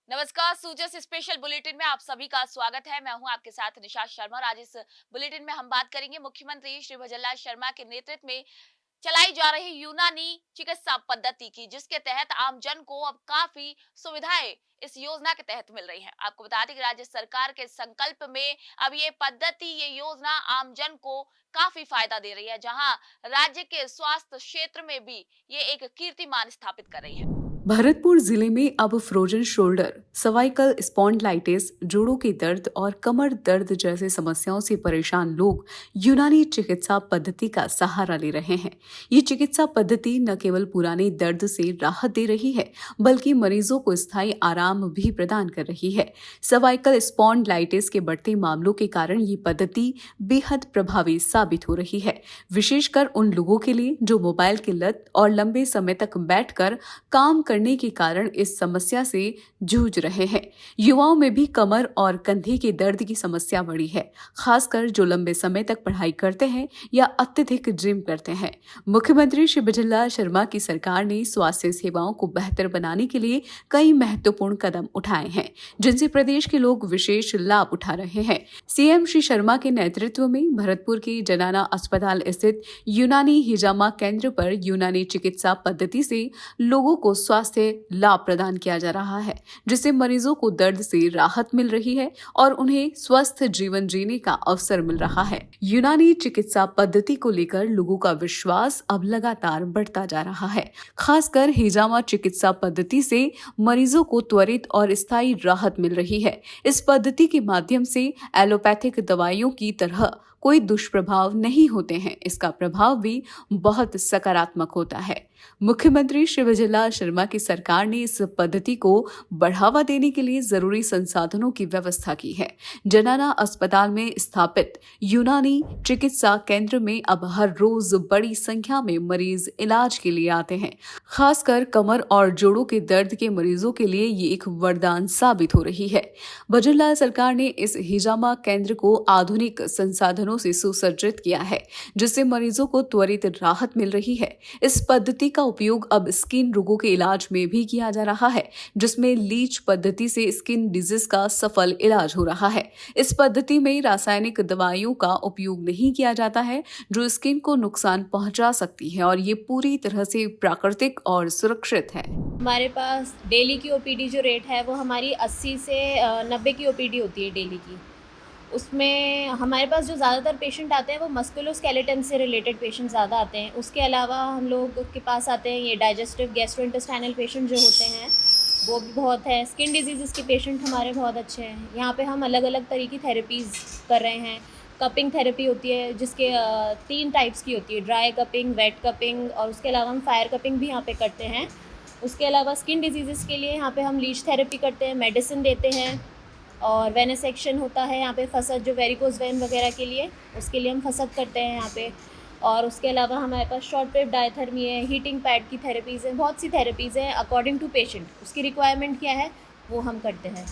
नमस्कार, सूजस special bulletin में आप सभी का स्वागत है। मैं हूं आपके साथ निशा शर्मा और आज इस बुलेटिन में हम बात करेंगे मुख्यमंत्री श्री भजनलाल शर्मा के नेतृत्व में चलाई जा रही यूनानी चिकित्सा पद्धति की, जिसके तहत आम जन को अब काफी सुविधाएं इस योजना के तहत मिल रही हैं। आपको बता दें कि राज्य सरकार के संकल्प में अब ये पद्धति, ये योजना आम जन को काफी फायदा दे रही है, जहां राज्य के स्वास्थ्य क्षेत्र में भी ये एक कीर्तिमान स्थापित कर रही है। भरतपुर जिले में अब फ्रोजन शोल्डर, सर्वाइकल स्पॉन्डिलाइटिस, जोड़ों के दर्द और कमर दर्द जैसे समस्याओं से परेशान लोग यूनानी चिकित्सा पद्धति का सहारा ले रहे हैं। ये चिकित्सा पद्धति न केवल पुराने दर्द से राहत दे रही है, बल्कि मरीजों को स्थायी आराम भी प्रदान कर रही है। सर्वाइकल स्पॉन्डिलाइटिस के बढ़ते मामलों के कारण ये पद्धति बेहद प्रभावी साबित हो रही है, विशेषकर उन लोगों के लिए जो मोबाइल की लत और लंबे समय तक बैठकर काम करने के कारण इस समस्या से जूझ रहे हैं। युवाओं में भी कमर और कंधे के दर्द की समस्या बढ़ी है, खासकर जो लंबे समय तक पढ़ाई करते हैं या अत्यधिक जिम करते हैं। मुख्यमंत्री श्री भजनलाल शर्मा की सरकार ने स्वास्थ्य सेवाओं को बेहतर बनाने के लिए कई महत्वपूर्ण कदम उठाए हैं, जिनसे प्रदेश के लोग विशेष लाभ उठा रहे हैं। सीएम श्री शर्मा के नेतृत्व में भरतपुर के जनाना अस्पताल स्थित यूनानी हिजामा केंद्र पर यूनानी चिकित्सा पद्धति से लोगों को स्वास्थ्य लाभ प्रदान किया जा रहा है, जिससे मरीजों को दर्द से राहत मिल रही है और उन्हें स्वस्थ जीवन जीने का अवसर मिल रहा है। यूनानी चिकित्सा पद्धति को लेकर लोगों का विश्वास अब लगातार बढ़ता जा रहा है। खासकर हिजामा चिकित्सा पद्धति से मरीजों को त्वरित और स्थायी राहत मिल रही है। इस पद्धति के माध्यम से एलोपैथिक दवाइयों की तरह कोई दुष्प्रभाव नहीं होते हैं। इसका प्रभाव भी बहुत सकारात्मक होता है। मुख्यमंत्री श्री भजनलाल शर्मा की सरकार ने इस पद्धति को बढ़ावा देने के लिए जरूरी संसाधनों की व्यवस्था की है। जनाना अस्पताल में स्थापित यूनानी चिकित्सा केंद्र में अब हर रोज बड़ी संख्या में मरीज इलाज के लिए आते हैं। खासकर कमर और जोड़ों के दर्द के मरीजों के लिए ये एक वरदान साबित हो रही है। भजनलाल सरकार ने इस हिजामा केंद्र को आधुनिक संसाधनों से सुसज्जित किया है, जिससे मरीजों को त्वरित राहत मिल रही है। इस पद्धति का उपयोग अब स्किन रोगों के इलाज में भी किया जा रहा है, जिसमें लीच पद्धति से स्किन डिजीज का सफल इलाज हो रहा है। इस पद्धति में रासायनिक दवाइयों का उपयोग नहीं किया जाता है, जो स्किन को नुकसान पहुंचा सकती है, और ये पूरी तरह से प्राकृतिक और सुरक्षित है। हमारे पास डेली की ओपीडी जो रेट है वो हमारी 80 से 90 की ओपीडी होती है डेली की। उसमें हमारे पास जो ज़्यादातर पेशेंट आते हैं वो मस्कुलोस्केलेटन से रिलेटेड पेशेंट ज़्यादा आते हैं। उसके अलावा हम लोग के पास आते हैं ये डाइजेस्टिव गैस्ट्रोइंटेस्टाइनल पेशेंट जो होते हैं वो भी बहुत है। स्किन डिजीज़ के पेशेंट हमारे बहुत अच्छे हैं। यहाँ पे हम अलग अलग तरह की थेरेपीज़ कर रहे हैं। कपिंग थेरेपी होती है, जिसके 3 टाइप्स की होती है, ड्राई कपिंग, वेट कपिंग, और उसके अलावा हम फायर कपिंग भी यहाँ पे करते हैं। उसके अलावा स्किन डिजीज़ के लिए यहाँ पे हम लीच थेरेपी करते हैं, मेडिसिन देते हैं, और वेनेसेक्शन होता है यहाँ पे, फसद जो वेरिकोज वेन वगैरह के लिए, उसके लिए हम फसद करते हैं यहाँ पे। और उसके अलावा हमारे पास शॉर्ट वेव डायथर्मी है, हीटिंग पैड की थेरेपीज़ हैं, बहुत सी थेरेपीज़ हैं। अकॉर्डिंग टू पेशेंट उसकी रिक्वायरमेंट क्या है वो हम करते हैं।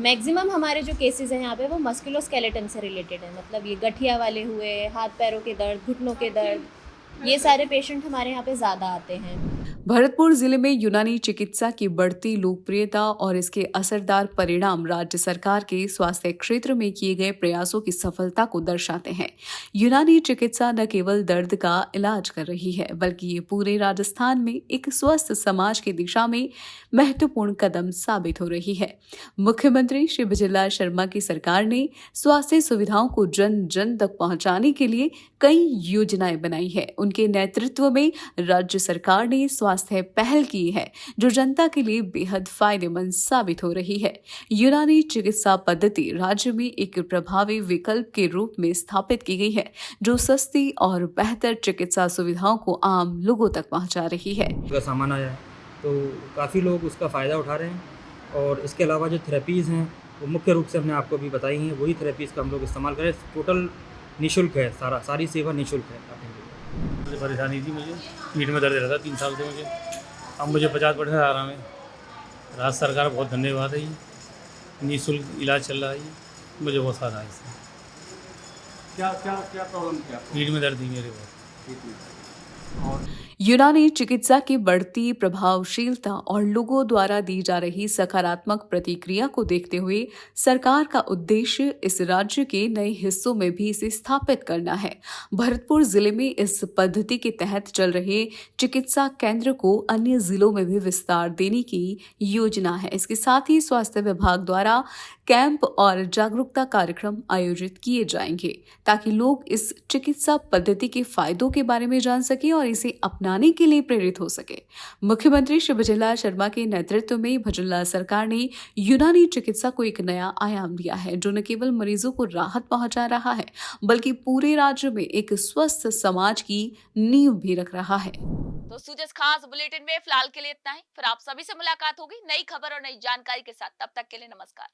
मैक्सिमम हमारे जो केसेस हैं यहाँ पे वो मस्कुलोस्केलेटन से रिलेटेड है, मतलब ये गठिया वाले हुए, हाथ पैरों के दर्द, घुटनों के दर्द, ये सारे पेशेंट हमारे यहाँ पे ज़्यादा आते हैं। भरतपुर जिले में यूनानी चिकित्सा की बढ़ती लोकप्रियता और इसके असरदार परिणाम राज्य सरकार के स्वास्थ्य क्षेत्र में किए गए प्रयासों की सफलता को दर्शाते हैं। यूनानी चिकित्सा न केवल दर्द का इलाज कर रही है, बल्कि ये पूरे राजस्थान में एक स्वस्थ समाज की दिशा में महत्वपूर्ण कदम साबित हो रही है। मुख्यमंत्री श्री भजनलाल शर्मा की सरकार ने स्वास्थ्य सुविधाओं को जन जन तक पहुंचाने के लिए कई योजनाएं बनाई है। उनके नेतृत्व में राज्य सरकार ने स्वास्थ्य पहल की है, जो जनता के लिए बेहद फायदेमंद साबित हो रही है। यूनानी चिकित्सा पद्धति राज्य में एक प्रभावी विकल्प के रूप में स्थापित की गई है, जो सस्ती और बेहतर चिकित्सा सुविधाओं को आम लोगों तक पहुंचा रही है। सामान आया है तो काफ़ी लोग उसका फ़ायदा उठा रहे हैं, और इसके अलावा जो थेरेपीज़ हैं वो मुख्य रूप से हमने आपको भी बताई हैं, वही थेरेपीज़ का हम लोग इस्तेमाल करें। टोटल निःशुल्क है, सारी सेवा निःशुल्क है। मुझे परेशानी थी, मुझे पीठ में दर्द रहता 3 साल से मुझे, अब मुझे 50% आराम है। राज्य सरकार बहुत धन्यवाद है, ये निःशुल्क इलाज चल रहा है, ये मुझे बहुत फ़ायदा है इससे। क्या क्या क्या प्रॉब्लम थी आपको? पीठ में दर्द थी मेरे बहुत। और यूनानी चिकित्सा की बढ़ती प्रभावशीलता और लोगों द्वारा दी जा रही सकारात्मक प्रतिक्रिया को देखते हुए सरकार का उद्देश्य इस राज्य के नए हिस्सों में भी इसे स्थापित करना है। भरतपुर जिले में इस पद्धति के तहत चल रहे चिकित्सा केंद्र को अन्य जिलों में भी विस्तार देने की योजना है। इसके साथ ही स्वास्थ्य विभाग द्वारा कैंप और जागरूकता कार्यक्रम आयोजित किए जाएंगे ताकि लोग इस चिकित्सा पद्धति के फायदों के बारे में जान सके और इसे अपनाने के लिए प्रेरित हो सके। मुख्यमंत्री श्री भजनलाल शर्मा के नेतृत्व में भजनलाल सरकार ने यूनानी चिकित्सा को एक नया आयाम दिया है, जो न केवल मरीजों को राहत पहुंचा रहा है बल्कि पूरे राज्य में एक स्वस्थ समाज की नींव भी रख रहा है। तो सुजस खास बुलेटिन में फिलहाल के लिए इतना ही। फिर आप सभी से मुलाकात होगी नई खबर और नई जानकारी के साथ। तब तक के लिए नमस्कार।